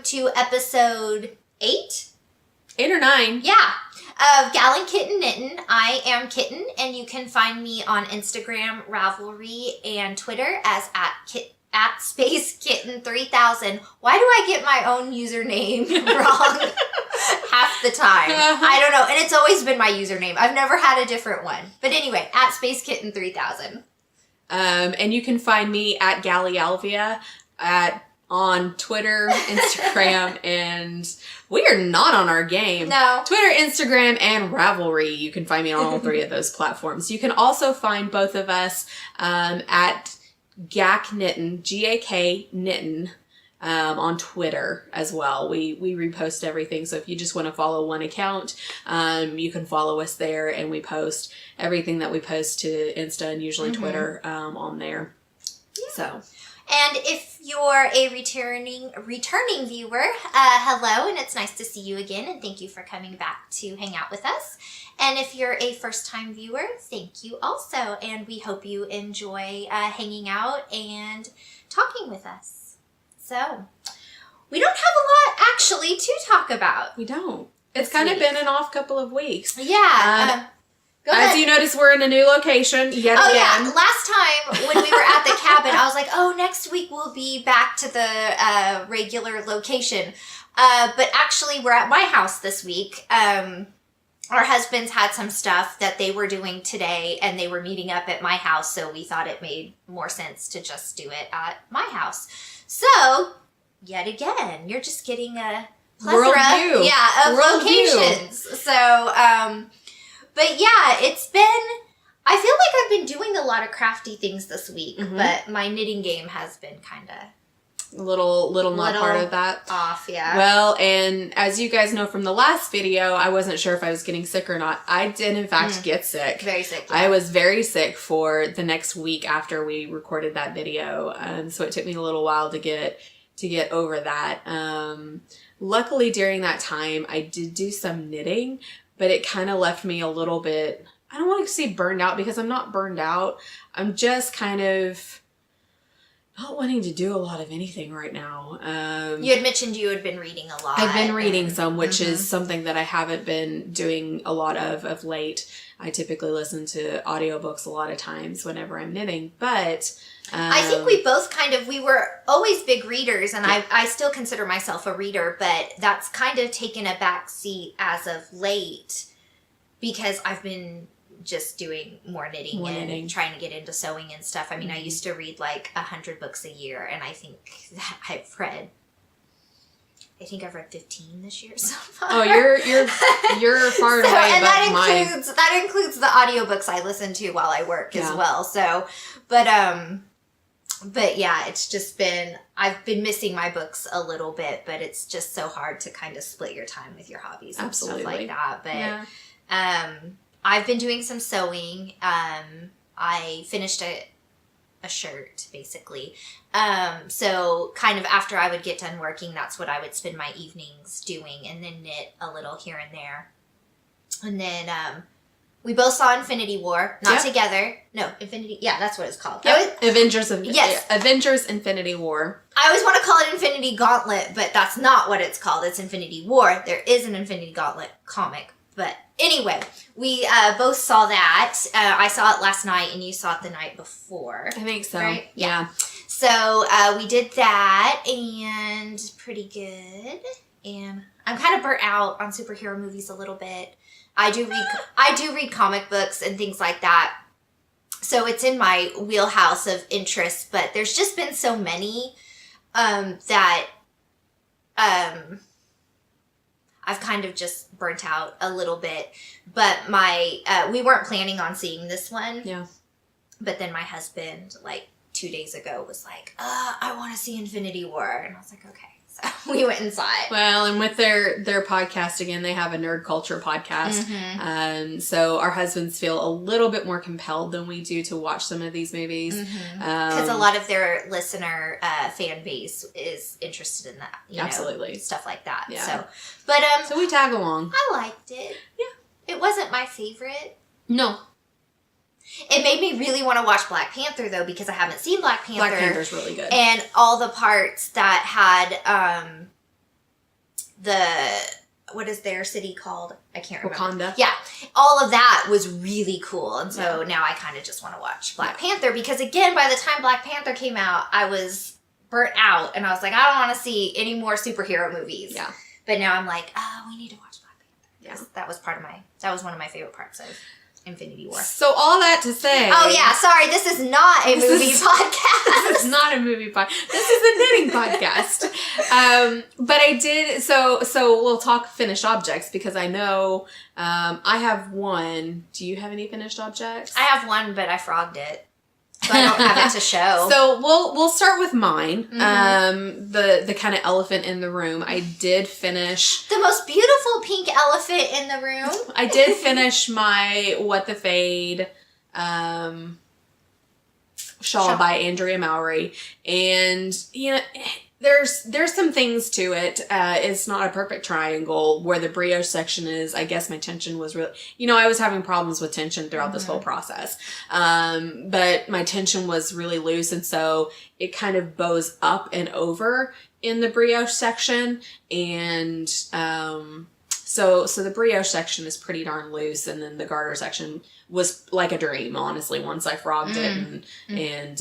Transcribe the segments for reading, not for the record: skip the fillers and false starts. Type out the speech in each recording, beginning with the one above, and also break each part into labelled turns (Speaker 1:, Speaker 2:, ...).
Speaker 1: to episode 8?
Speaker 2: 8 or 9.
Speaker 1: Yeah. Of Gal and Kitten Knittin. I am Kitten, and you can find me on Instagram, Ravelry, and Twitter as at Space Kitten 3000. Why do I get my own username wrong half the time? I don't know. And it's always been my username. I've never had a different one. But anyway, at Space Kitten 3000.
Speaker 2: And you can find me at Gallialvia on Twitter, Instagram, and we are not on our game.
Speaker 1: No.
Speaker 2: Twitter, Instagram, and Ravelry. You can find me on all 3 of those platforms. You can also find both of us at Gak Knittin, G-A-K Knittin, on Twitter as well. We repost everything, so if you just want to follow one account, you can follow us there, and we post everything that we post to Insta and usually Twitter on there.
Speaker 1: Yeah.
Speaker 2: So...
Speaker 1: And if you're a returning viewer, hello, and it's nice to see you again, and thank you for coming back to hang out with us. And if you're a first-time viewer, thank you also, and we hope you enjoy hanging out and talking with us. So, we don't have a lot, actually, to talk about.
Speaker 2: We don't. It's kind of been an off couple of weeks.
Speaker 1: Yeah.
Speaker 2: As you notice, we're in a new location yet again.
Speaker 1: Yeah. Last time when we were at the cabin, I was like, oh, next week we'll be back to the regular location. But actually, we're at my house this week. Our husbands had some stuff that they were doing today, and they were meeting up at my house, so we thought it made more sense to just do it at my house. So, yet again, you're just getting a plethora of locations. So, but yeah, it's been, I feel like I've been doing a lot of crafty things this week, but my knitting game has been kind of...
Speaker 2: Little not part of that.
Speaker 1: Off, yeah.
Speaker 2: Well, and as you guys know from the last video, I wasn't sure if I was getting sick or not. I did, in fact, get sick.
Speaker 1: Very sick, yeah.
Speaker 2: I was very sick for the next week after we recorded that video, so it took me a little while to get over that. Luckily, during that time, I did do some knitting, but it kind of left me a little bit, I don't want to say burned out because I'm not burned out. I'm just kind of not wanting to do a lot of anything right now.
Speaker 1: You had mentioned you had been reading a lot.
Speaker 2: I've been reading some, which is something that I haven't been doing a lot of late. I typically listen to audiobooks a lot of times whenever I'm knitting, but...
Speaker 1: I think we both we were always big readers, and I still consider myself a reader, but that's kind of taken a back seat as of late because I've been just doing more knitting and trying to get into sewing and stuff. I mean, I used to read like 100 books a year, and I think that I've read 15 this year so far.
Speaker 2: Oh, you're far and away above mine.
Speaker 1: That includes the audiobooks I listen to while I work as well. So, but yeah, it's just been, I've been missing my books a little bit, but it's just so hard to kind of split your time with your hobbies and stuff like that. But I've been doing some sewing. I finished a shirt, basically. So kind of after I would get done working, that's what I would spend my evenings doing, and then knit a little here and there. And then we both saw Infinity War, not together. No, Infinity. Yeah, that's what it's called.
Speaker 2: Yep. Avengers Infinity War.
Speaker 1: I always want to call it Infinity Gauntlet, but that's not what it's called. It's Infinity War. There is an Infinity Gauntlet comic. But anyway, we both saw that. I saw it last night, and you saw it the night before.
Speaker 2: I think so.
Speaker 1: Right?
Speaker 2: Yeah.
Speaker 1: So we did that, and pretty good. And I'm kind of burnt out on superhero movies a little bit. I do read comic books and things like that. So it's in my wheelhouse of interest, but there's just been so many that I've kind of just burnt out a little bit. But we weren't planning on seeing this one. Yeah. But then my husband, 2 days ago, was like, I want to see Infinity War. And I was like, okay. So we went and saw it.
Speaker 2: Well, and with their podcast, again, they have a nerd culture podcast. So our husbands feel a little bit more compelled than we do to watch some of these movies.
Speaker 1: Because a lot of their listener fan base is interested in that.
Speaker 2: Absolutely.
Speaker 1: Stuff like that.
Speaker 2: Yeah.
Speaker 1: So
Speaker 2: we tag along.
Speaker 1: I liked it. Yeah. It wasn't my favorite.
Speaker 2: No.
Speaker 1: It made me really want to watch Black Panther, though, because I haven't seen Black Panther.
Speaker 2: Black Panther's really good.
Speaker 1: And all the parts that had what is their city called? I can't remember.
Speaker 2: Wakanda.
Speaker 1: Yeah. All of that was really cool. And so now I kind of just want to watch Black Panther because, again, by the time Black Panther came out, I was burnt out. And I was like, I don't want to see any more superhero movies.
Speaker 2: Yeah.
Speaker 1: But now I'm like, oh, we need to watch Black Panther.
Speaker 2: Yeah.
Speaker 1: That was one of my favorite parts of Infinity War.
Speaker 2: So all that to say...
Speaker 1: Oh, yeah. Sorry. This is not a movie podcast.
Speaker 2: This is not a movie podcast. This is a knitting podcast. But I did... So we'll talk finished objects because I know I have one. Do you have any finished objects?
Speaker 1: I have one, but I frogged it. So I don't have it to show.
Speaker 2: So we'll start with mine. Mm-hmm. The kind of elephant in the room. I did finish
Speaker 1: the most beautiful pink elephant in the room.
Speaker 2: I did finish my What the Fade shawl by Andrea Mowry, and there's some things to it. It's not a perfect triangle where the brioche section is. I guess my tension was really, I was having problems with tension throughout this whole process. But my tension was really loose. And so it kind of bows up and over in the brioche section. And, so the brioche section is pretty darn loose. And then the garter section was like a dream, honestly, once I frogged it and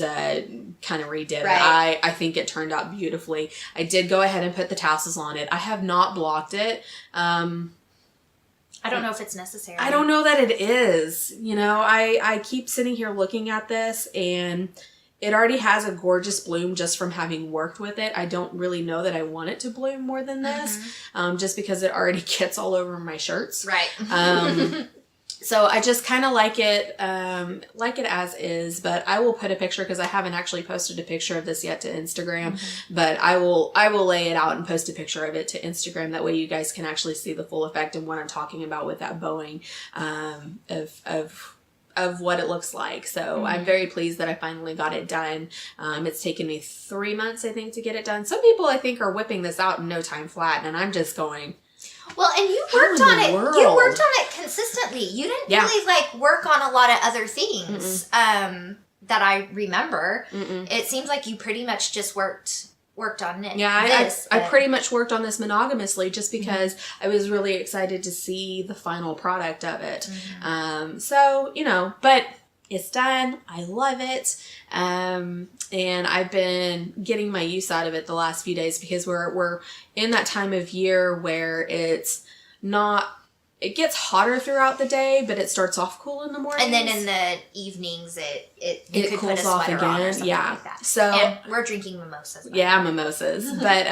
Speaker 2: kind of redid it. I think it turned out beautifully. I did go ahead and put the tassels on it. I have not blocked it.
Speaker 1: I don't know if it's necessary.
Speaker 2: I don't know that it is. I keep sitting here looking at this and it already has a gorgeous bloom just from having worked with it. I don't really know that I want it to bloom more than this, just because it already gets all over my shirts.
Speaker 1: Right.
Speaker 2: So I just kind of like it as is, but I will put a picture because I haven't actually posted a picture of this yet to Instagram, but I will lay it out and post a picture of it to Instagram. That way you guys can actually see the full effect and what I'm talking about with that bowing, of what it looks like. So I'm very pleased that I finally got it done. It's taken me 3 months, I think, to get it done. Some people, I think, are whipping this out in no time flat, and I'm just going...
Speaker 1: Well, and you worked on it. You worked on it consistently. You didn't really work on a lot of other things that I remember. It seems like you pretty much just worked on it.
Speaker 2: Yeah, I pretty much worked on this monogamously just because I was really excited to see the final product of it. But it's done. I love it. And I've been getting my use out of it the last few days because we're in that time of year where it gets hotter throughout the day, but it starts off cool in the morning.
Speaker 1: And then in the evenings, it could
Speaker 2: cools
Speaker 1: put a
Speaker 2: off
Speaker 1: sweater
Speaker 2: again.
Speaker 1: on or something like that.
Speaker 2: So,
Speaker 1: and we're drinking mimosas.
Speaker 2: Yeah, mimosas. But,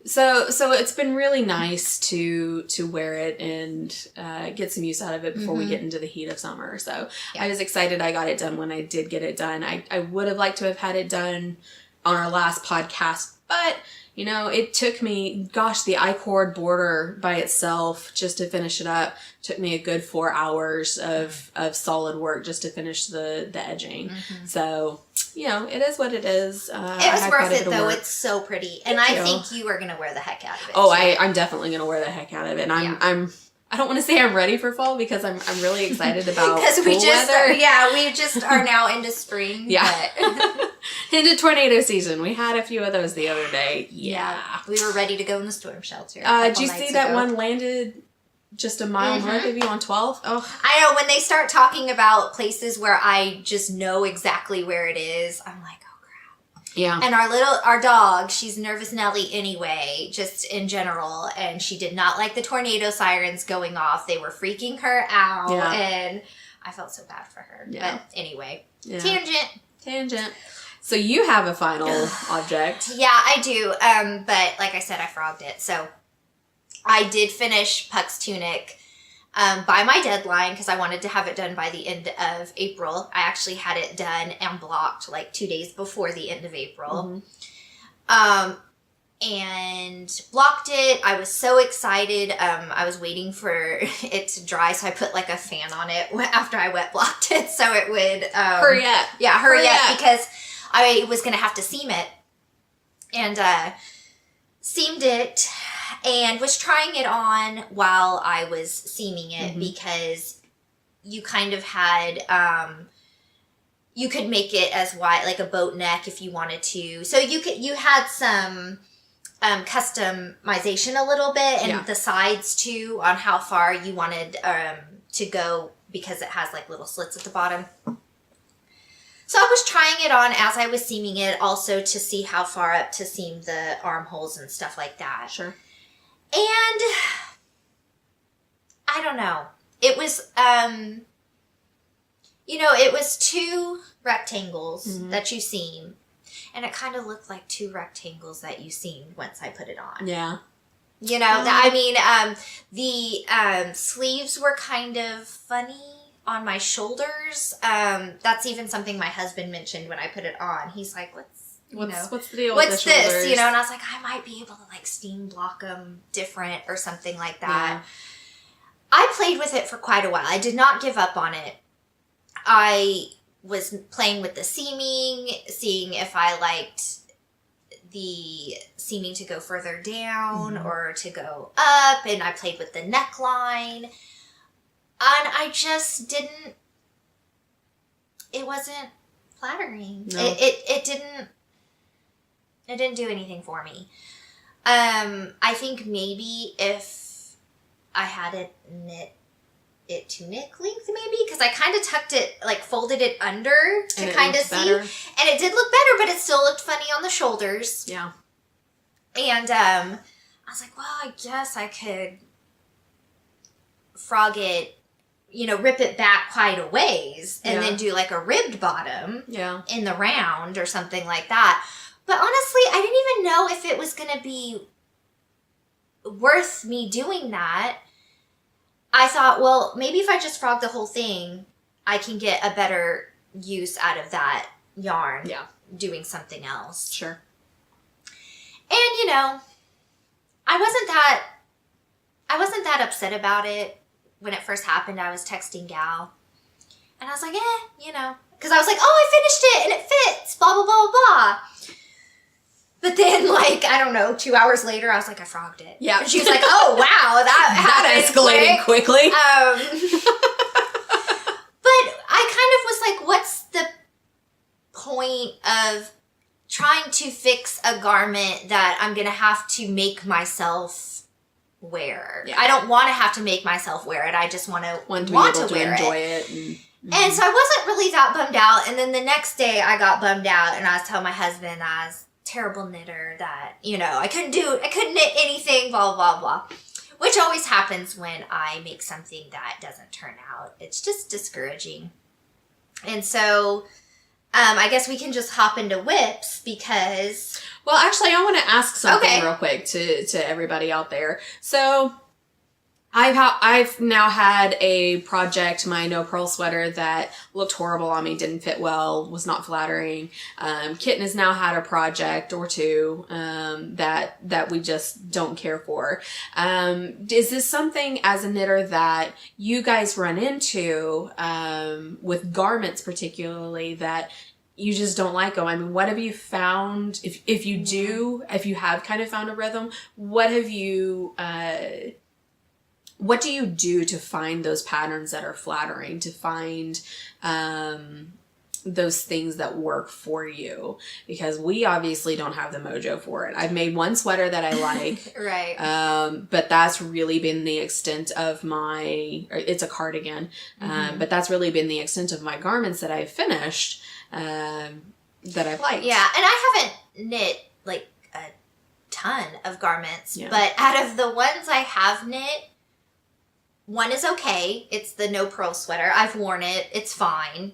Speaker 2: so it's been really nice to wear it and get some use out of it before we get into the heat of summer. So I was excited I got it done when I did get it done. I would have liked to have had it done on our last podcast, but it took me, the I-cord border by itself just to finish it up took me a good 4 hours of solid work just to finish the edging. So, it is what it is.
Speaker 1: It was worth it though. It's so pretty. And I think you are going to wear the heck out of it.
Speaker 2: Oh, I'm definitely going to wear the heck out of it. And I don't want to say I'm ready for fall because I'm really excited about
Speaker 1: because
Speaker 2: we
Speaker 1: just are now into spring.
Speaker 2: Yeah. Into tornado season. We had a few of those the other day. Yeah.
Speaker 1: We were ready to go in the storm shelter.
Speaker 2: Did you see that one landed just a mile north of you on 12? Oh,
Speaker 1: I know. When they start talking about places where I just know exactly where it is, I'm like, oh crap.
Speaker 2: Yeah.
Speaker 1: And our dog, she's Nervous Nelly anyway, just in general, and she did not like the tornado sirens going off. They were freaking her out, and I felt so bad for her. Yeah. But anyway, tangent.
Speaker 2: So you have a final object.
Speaker 1: Yeah, I do. But like I said, I frogged it. So I did finish Puck's Tunic by my deadline because I wanted to have it done by the end of April. I actually had it done and blocked 2 days before the end of April. And blocked it. I was so excited. I was waiting for it to dry, so I put a fan on it after I wet blocked it so it would...
Speaker 2: hurry up.
Speaker 1: Yeah, hurry up because I was going to have to seam it. And seamed it and was trying it on while I was seaming it because you kind of had... you could make it as wide, like a boat neck if you wanted to. So you had some customization a little bit, and the sides too, on how far you wanted to go, because it has like little slits at the bottom. So I was trying it on as I was seaming it, also to see how far up to seam the armholes and stuff like that.
Speaker 2: Sure.
Speaker 1: And I don't know. It was, it was 2 rectangles that you seam. And it kind of looked like 2 rectangles that you seamed once I put it on.
Speaker 2: Yeah.
Speaker 1: The sleeves were kind of funny on my shoulders. That's even something my husband mentioned when I put it on. He's like, what's the deal with the shoulders? What's this? And I was like, I might be able to like steam block them different or something like that. Yeah. I played with it for quite a while. I did not give up on it. I was playing with the seaming, seeing if I liked the seaming to go further down or to go up, and I played with the neckline, and I just didn't, it wasn't flattering. No. It didn't do anything for me. I think maybe if I had it knit it tunic length, maybe, because I kind of tucked it, like folded it under to kind of see, better. And it did look better, but it still looked funny on the shoulders.
Speaker 2: Yeah.
Speaker 1: And I was like, well, I guess I could frog it, rip it back quite a ways, and then do like a ribbed bottom in the round or something like that. But honestly, I didn't even know if it was going to be worth me doing that. I thought, well, maybe if I just frog the whole thing, I can get a better use out of that yarn doing something else.
Speaker 2: Sure.
Speaker 1: And, I wasn't that upset about it when it first happened. I was texting Gal, and I was like, because I was like, oh, I finished it, and it fits, blah, blah, blah, blah. But then, 2 hours later, I was like, I frogged it.
Speaker 2: Yeah.
Speaker 1: And she was like, oh, wow, that
Speaker 2: escalated quickly.
Speaker 1: But I kind of was like, what's the point of trying to fix a garment that I'm going to have to make myself wear? Yeah. I don't want to have to make myself wear it. I just want to
Speaker 2: enjoy it.
Speaker 1: And so I wasn't really that bummed out. And then the next day, I got bummed out, and I was telling my husband I was terrible knitter, that I couldn't knit anything, blah blah blah, which always happens when I make something that doesn't turn out. It's just discouraging. And so I guess we can just hop into whips, because
Speaker 2: actually I want to ask something real quick to everybody out there. So I've now had a project, my no purl sweater, that looked horrible on me, didn't fit well, was not flattering. Kitten has now had a project or two that we just don't care for. Is this something as a knitter that you guys run into with garments particularly that you just don't like them? I mean, what have you found? If you have kind of found a rhythm, what have you what do you do to find those patterns that are flattering, to find those things that work for you? Because we obviously don't have the mojo for it. I've made one sweater that I like.
Speaker 1: Right.
Speaker 2: But that's really been the extent of it's a cardigan. But that's really been the extent of my garments that I've finished that I've liked.
Speaker 1: Yeah, and I haven't knit like a ton of garments, but out of the ones I have knit, one is okay. It's the no purl sweater. I've worn it. It's fine.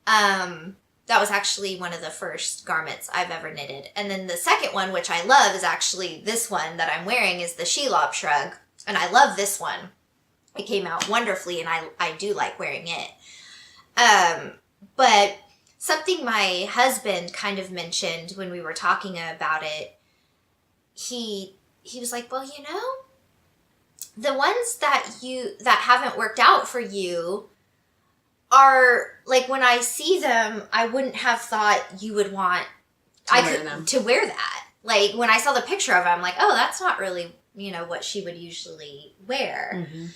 Speaker 1: That was actually one of the first garments I've ever knitted. And then the second one, which I love, is actually this one that I'm wearing, is the Shelob Shrug. And I love this one. It came out wonderfully, and I do like wearing it. But something my husband kind of mentioned when we were talking about it, he was like, well, the ones that haven't worked out for you are, like, when I see them, I wouldn't have thought you would want to wear that. Like, when I saw the picture of it, I'm like, oh, that's not really, what she would usually wear. Mm-hmm.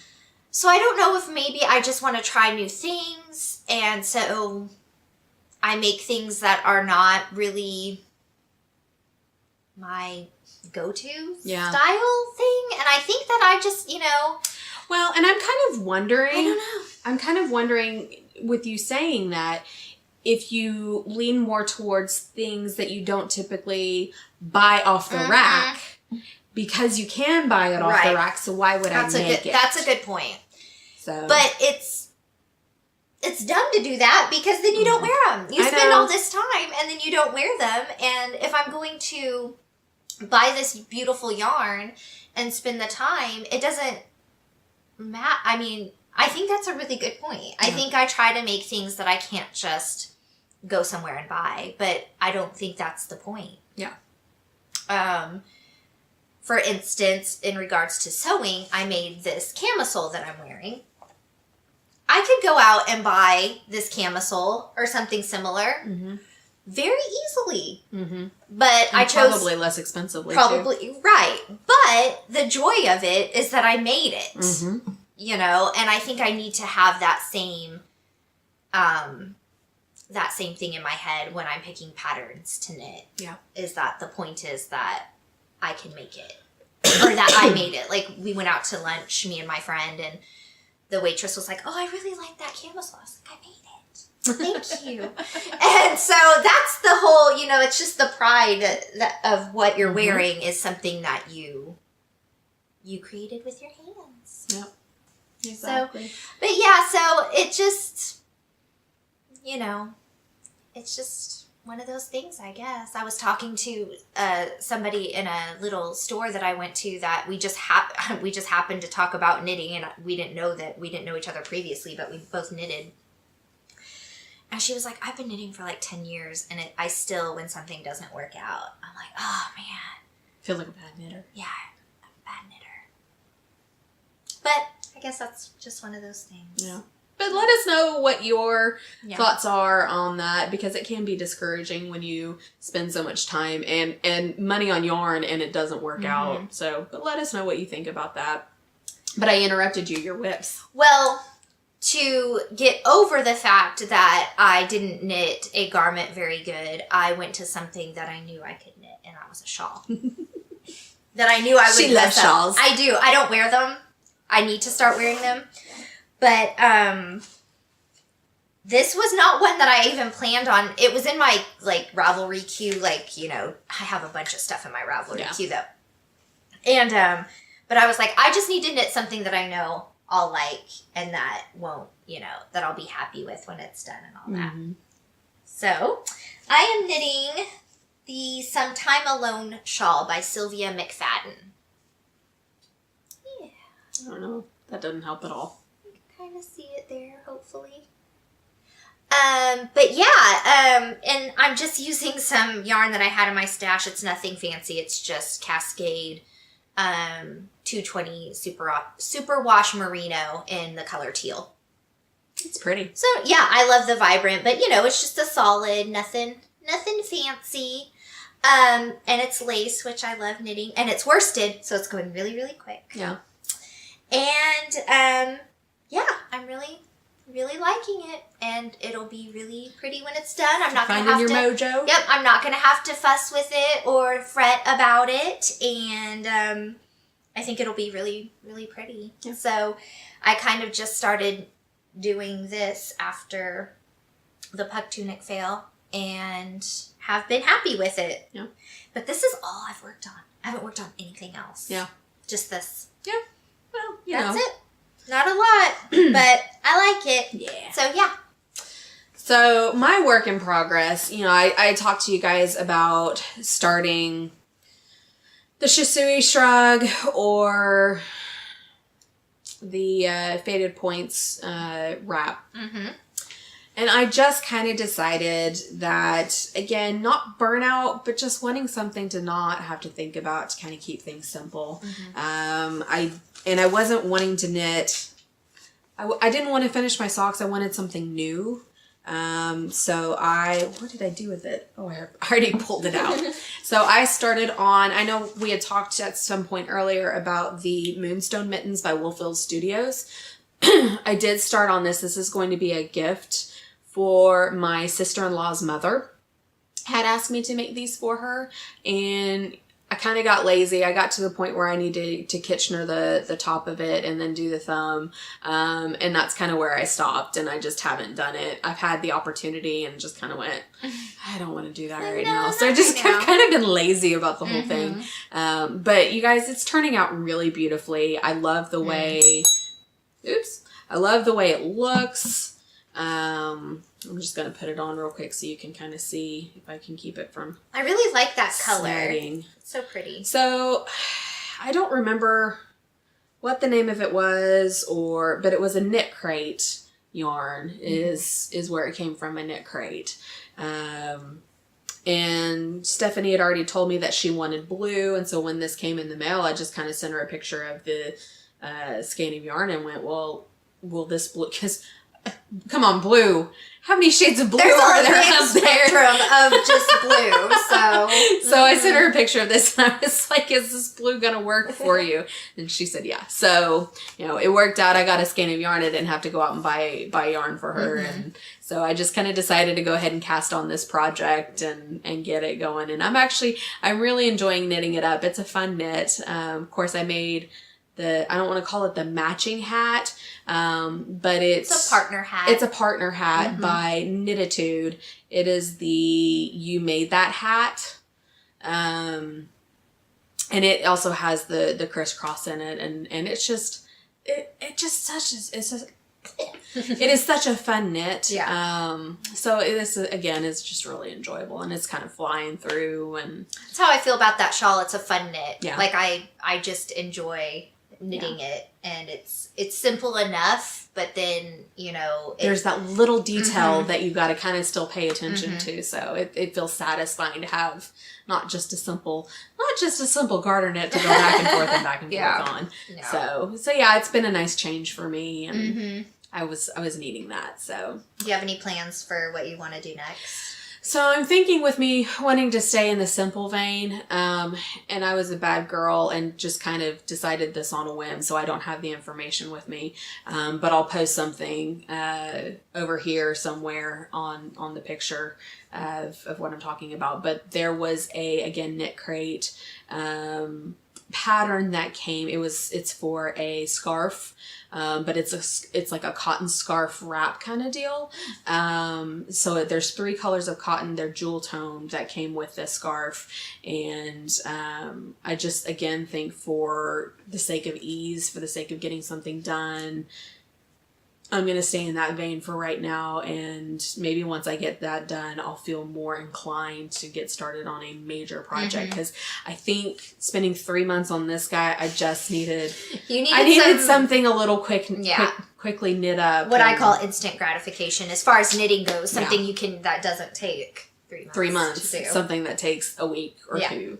Speaker 1: So I don't know if maybe I just want to try new things, and so I make things that are not really my go-to
Speaker 2: Yeah.
Speaker 1: style thing. And I think that I just,
Speaker 2: Well, and I'm kind of wondering.
Speaker 1: I don't know.
Speaker 2: I'm kind of wondering with you saying that if you lean more towards things that you don't typically buy off the rack because you can buy it off the rack. So why would I make it?
Speaker 1: That's a good point.
Speaker 2: So,
Speaker 1: but it's dumb to do that because then you don't wear them. You spend all this time and then you don't wear them. And if I'm going to buy this beautiful yarn and spend the time, it doesn't matter. I mean, I think that's a really good point. Yeah. I think I try to make things that I can't just go somewhere and buy, but I don't think that's the point.
Speaker 2: Yeah.
Speaker 1: For instance, in regards to sewing, I made this camisole that I'm wearing. I could go out and buy this camisole or something similar very easily. But I chose...
Speaker 2: Probably less expensively,
Speaker 1: too. Right. But the joy of it is that I made it. And I think I need to have that same thing in my head when I'm picking patterns to knit.
Speaker 2: Yeah.
Speaker 1: Is that the point is that I can make it. Or that I made it. Like, we went out to lunch, me and my friend, and the waitress was like, oh, I really like that camisole. I was like, I made it. Thank you. And so that's the whole, it's just the pride of what you're wearing is something that you created with your hands.
Speaker 2: Yep. Exactly.
Speaker 1: So, but yeah, so it just, it's just one of those things, I guess. I was talking to somebody in a little store that I went to that we just happened to talk about knitting, and we didn't know each other previously, but we both knitted. And she was like, I've been knitting for like 10 years, and I still, when something doesn't work out, I'm like, oh man.
Speaker 2: Feel like a bad knitter.
Speaker 1: Yeah, I'm a bad knitter. But I guess that's just one of those things.
Speaker 2: Yeah. But let us know what your thoughts are on that, because it can be discouraging when you spend so much time and money on yarn and it doesn't work out. So, but let us know what you think about that. But I interrupted you, your whips.
Speaker 1: Well, to get over the fact that I didn't knit a garment very good, I went to something that I knew I could knit, and that was a shawl. That I knew I would.
Speaker 2: She loves shawls.
Speaker 1: I do. I don't wear them. I need to start wearing them. But this was not one that I even planned on. It was in my Ravelry queue. I have a bunch of stuff in my Ravelry queue though. And but I was like, I just need to knit something that I know I'll like and that won't, that I'll be happy with when it's done and all that. So I am knitting the Sometime Alone shawl by Sylvia McFadden. Yeah.
Speaker 2: I don't know. That doesn't help at all.
Speaker 1: Kind of see it there, hopefully. But yeah, and I'm just using some yarn that I had in my stash. It's nothing fancy. It's just Cascade 220 Superwash Merino in the color teal.
Speaker 2: It's pretty.
Speaker 1: So yeah, I love the vibrant, but it's just a solid, nothing fancy. And it's lace, which I love knitting, and it's worsted, so it's going really, really quick.
Speaker 2: Yeah.
Speaker 1: And yeah, I'm really, really liking it, and it'll be really pretty when it's done. I'm not going to have to...
Speaker 2: Finding your mojo?
Speaker 1: Yep, I'm not going to have to fuss with it or fret about it, and I think it'll be really, really pretty. Yeah. So I kind of just started doing this after the puck tunic fail, and have been happy with it. Yeah. But this is all I've worked on. I haven't worked on anything else. Yeah. Just this.
Speaker 2: Yeah. Well,
Speaker 1: That's it. Not a lot, but I like it.
Speaker 2: Yeah.
Speaker 1: So, yeah.
Speaker 2: So, my work in progress, I talked to you guys about starting the Shisui Shrug or the Faded Points wrap. And I just kind of decided that, again, not burnout, but just wanting something to not have to think about, to kind of keep things simple. I wasn't wanting to knit. I didn't want to finish my socks. I wanted something new. So what did I do with it? Oh, I already pulled it out. So I started on, I know we had talked at some point earlier about the Moonstone Mittens by Woolfield Studios. I did start on this. This is going to be a gift for my sister-in-law's mother. Had asked me to make these for her, and I kind of got lazy. I got to the point where I needed to Kitchener the top of it and then do the thumb. And that's kind of where I stopped, and I just haven't done it. I've had the opportunity and just kind of went, I don't want to do that right now. So I just have kind of been lazy about the whole thing. But you guys, it's turning out really beautifully. I love the way, I love the way it looks. I'm just going to put it on real quick so you can kind of see if I can keep it from
Speaker 1: I really like that color.
Speaker 2: snagging.
Speaker 1: It's so pretty.
Speaker 2: So I don't remember what the name of it was, but it was a knit crate yarn is where it came from, a knit crate. And Stephanie had already told me that she wanted blue, and so when this came in the mail, I just kind of sent her a picture of the skein of yarn and went, well, will this blue, because come on, blue. How many shades of blue are there up there?
Speaker 1: Spectrum of just blue. So
Speaker 2: I sent her a picture of this, and I was like, "Is this blue gonna work for you?" And she said, "Yeah." So it worked out. I got a skein of yarn. I didn't have to go out and buy yarn for her, and so I just kind of decided to go ahead and cast on this project and get it going. And I'm really enjoying knitting it up. It's a fun knit. Of course, I made I don't want to call it the matching hat, but it's a partner hat. It's a partner hat by Knititude. It is the You Made That hat. And it also has the crisscross in it, and it's just it is such a fun knit. Yeah. So this again is just really enjoyable, and it's kind of flying through, and
Speaker 1: that's how I feel about that shawl. It's a fun knit.
Speaker 2: Yeah.
Speaker 1: Like I just enjoy knitting it, and it's simple enough, but then
Speaker 2: there's that little detail that you got to kind of still pay attention to, so it feels satisfying to have not just a simple garter knit to go back and forth and back and forth on. No. So yeah, it's been a nice change for me, and I was needing that. So
Speaker 1: do you have any plans for what you want to do next?
Speaker 2: So I'm thinking, with me wanting to stay in the simple vein, and I was a bad girl and just kind of decided this on a whim, so I don't have the information with me. But I'll post something over here somewhere on the picture of what I'm talking about. But there was again, knit crate pattern that came. It's for a scarf. But it's like a cotton scarf wrap kind of deal. So there's 3 colors of cotton. They're jewel toned that came with this scarf. And I just, again, think for the sake of ease, for the sake of getting something done, I'm going to stay in that vein for right now, and maybe once I get that done, I'll feel more inclined to get started on a major project, because I think spending 3 months on this guy, I just needed something a little quickly knit up.
Speaker 1: What I call instant gratification as far as knitting goes, something that doesn't take 3 months.
Speaker 2: 3 months, to do. Something that takes a week or 2.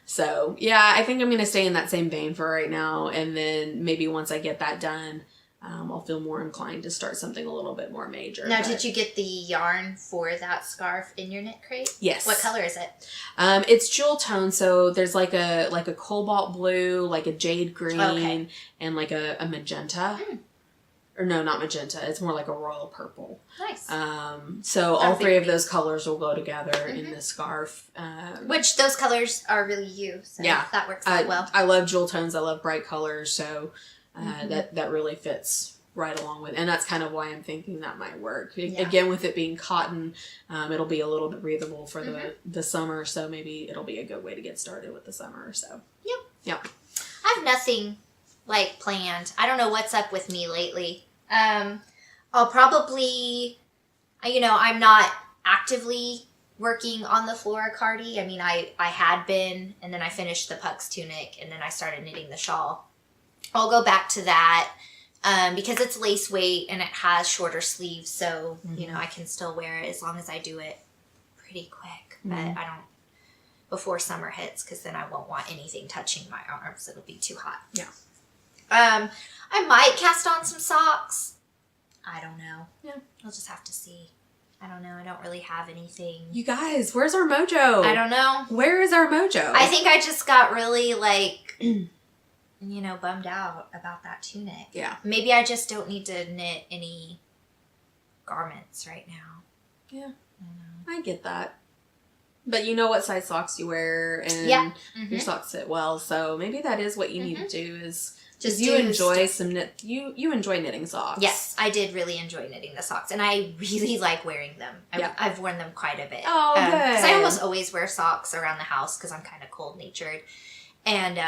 Speaker 2: So yeah, I think I'm going to stay in that same vein for right now, and then maybe once I get that done, I'll feel more inclined to start something a little bit more major.
Speaker 1: Now, did you get the yarn for that scarf in your knit crate?
Speaker 2: Yes.
Speaker 1: What color is it?
Speaker 2: It's jewel tone, so there's like a cobalt blue, like a jade green, and like a magenta. Or no, not magenta. It's more like a royal purple. Nice. So all 3 of those colors will go together in this scarf.
Speaker 1: Which those colors are really you. So that works out well.
Speaker 2: I love jewel tones. I love bright colors. So that really fits right along with, and that's kind of why I'm thinking that might work. Again, with it being cotton, it'll be a little bit breathable for the summer, so maybe it'll be a good way to get started with the summer. So yep.
Speaker 1: I have nothing planned. I don't know what's up with me lately. I'll probably, I'm not actively working on the Flora Cardi. I mean, I had been, and then I finished the Pucks tunic, and then I started knitting the shawl. I'll go back to that because it's lace weight and it has shorter sleeves, so I can still wear it as long as I do it pretty quick. But I don't before summer hits, because then I won't want anything touching my arms. It'll be too hot.
Speaker 2: Yeah.
Speaker 1: I might cast on some socks. I don't know.
Speaker 2: Yeah.
Speaker 1: I'll just have to see. I don't know. I don't really have anything.
Speaker 2: You guys, where's our mojo?
Speaker 1: I don't know.
Speaker 2: Where is our mojo?
Speaker 1: I think I just got really bummed out about that tunic.
Speaker 2: Yeah.
Speaker 1: Maybe I just don't need to knit any garments right now.
Speaker 2: Yeah. I get that. But you know what size socks you wear, and your socks fit well. So maybe that is what you need to do is just you enjoy you enjoy knitting socks.
Speaker 1: Yes, I did really enjoy knitting the socks, and I really like wearing them. I've worn them quite a bit.
Speaker 2: Oh, good.
Speaker 1: Because I almost always wear socks around the house because I'm kind of cold natured, and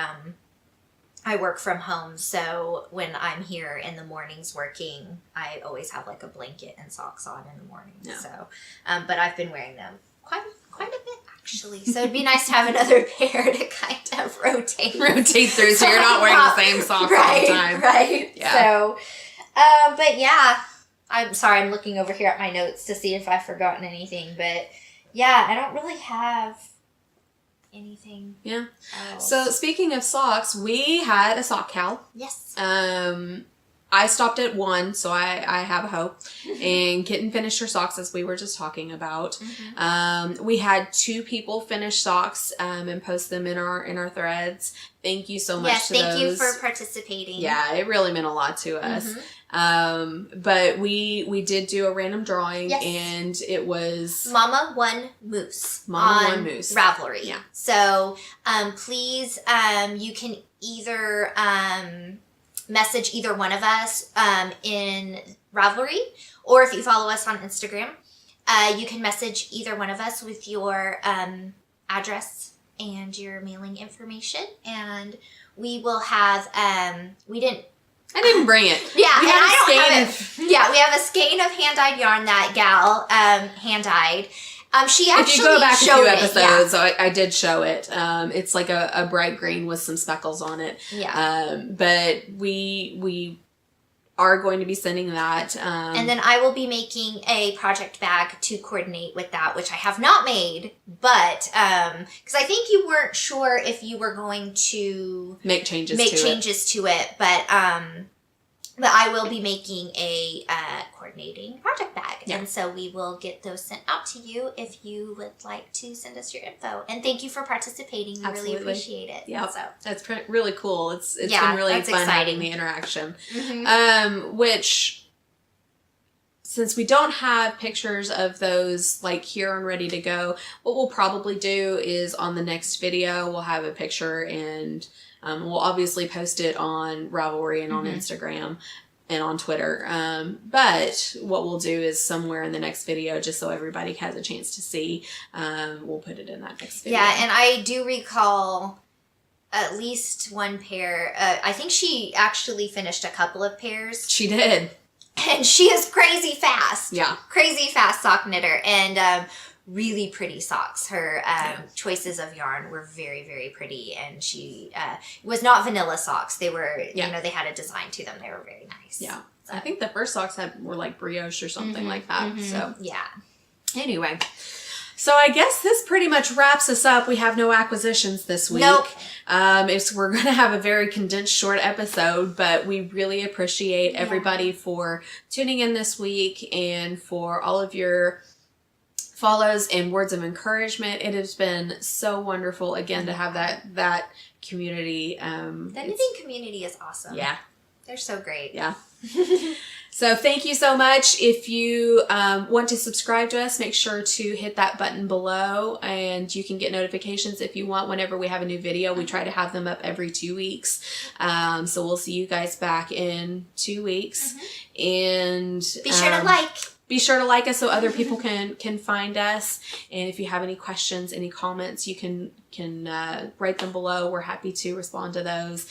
Speaker 1: I work from home, so when I'm here in the mornings working, I always have like a blanket and socks on in the morning. Yeah. So, but I've been wearing them quite a bit actually. So it'd be nice to have another pair to kind of rotate
Speaker 2: through, so you're not wearing the same socks all the time.
Speaker 1: Right.
Speaker 2: Yeah.
Speaker 1: So, but yeah, I'm sorry. I'm looking over here at my notes to see if I've forgotten anything, but yeah, I don't really have anything else.
Speaker 2: So speaking of socks, we had a sock cal.
Speaker 1: Yes.
Speaker 2: I stopped at one, so I have a hope. And Kitten finished her socks, as we were just talking about. We had 2 people finish socks and post them in our threads. Thank you so much to those.
Speaker 1: Yes, thank you for participating.
Speaker 2: Yeah, it really meant a lot to us. But we did do a random drawing, and it was
Speaker 1: Mama One Moose.
Speaker 2: Mama One Moose.
Speaker 1: Ravelry.
Speaker 2: Yeah.
Speaker 1: So please, you can either message either one of us in Ravelry, or if you follow us on Instagram, you can message either one of us with your address and your mailing information, and we will have I didn't bring it. Yeah,
Speaker 2: we have
Speaker 1: we have a skein of hand-dyed yarn that gal hand-dyed. She actually
Speaker 2: if you go back a few episodes,
Speaker 1: yeah.
Speaker 2: I did show it. It's like a bright green with some speckles on it.
Speaker 1: Yeah.
Speaker 2: But we are going to be sending that.
Speaker 1: And then I will be making a project bag to coordinate with that, which I have not made, but because I think you weren't sure if you were going to
Speaker 2: make changes to
Speaker 1: it, but I will be making a coordinating project bag. Yeah. And so we will get those sent out to you if you would like to send us your info. And thank you for participating. We really appreciate it.
Speaker 2: Yeah,
Speaker 1: so.
Speaker 2: That's really cool. It's been really fun having the interaction. Which, since we don't have pictures of those like here and ready to go, what we'll probably do is on the next video, we'll have a picture, and we'll obviously post it on Ravelry and on Instagram and on Twitter. But what we'll do is somewhere in the next video, just so everybody has a chance to see, we'll put it in that next video.
Speaker 1: Yeah, and I do recall at least one pair. I think she actually finished a couple of pairs.
Speaker 2: She did.
Speaker 1: And she is crazy fast.
Speaker 2: Yeah.
Speaker 1: Crazy fast sock knitter. And really pretty socks. Her choices of yarn were very, very pretty. And she was not vanilla socks. They were, you know, they had a design to them. They were very nice.
Speaker 2: Yeah. So. I think the first socks were like brioche or something like that. So,
Speaker 1: yeah.
Speaker 2: Anyway. So I guess this pretty much wraps us up. We have no acquisitions this week.
Speaker 1: Nope.
Speaker 2: We're going to have a very condensed short episode, but we really appreciate everybody for tuning in this week and for all of your follows and words of encouragement. It has been so wonderful again to have that community.
Speaker 1: The knitting community is awesome.
Speaker 2: Yeah.
Speaker 1: They're so great.
Speaker 2: Yeah. So thank you so much. If you want to subscribe to us, make sure to hit that button below, and you can get notifications if you want whenever we have a new video. We try to have them up every 2 weeks. So we'll see you guys back in 2 weeks. And
Speaker 1: be sure to like.
Speaker 2: Be sure to like us so other people can find us. And if you have any questions, any comments, you can write them below. We're happy to respond to those.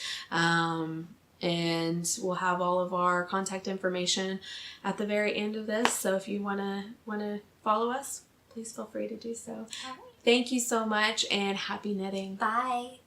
Speaker 2: And we'll have all of our contact information at the very end of this. So if you want to follow us, please feel free to do so.
Speaker 1: All right.
Speaker 2: Thank you so much, and happy knitting.
Speaker 1: Bye.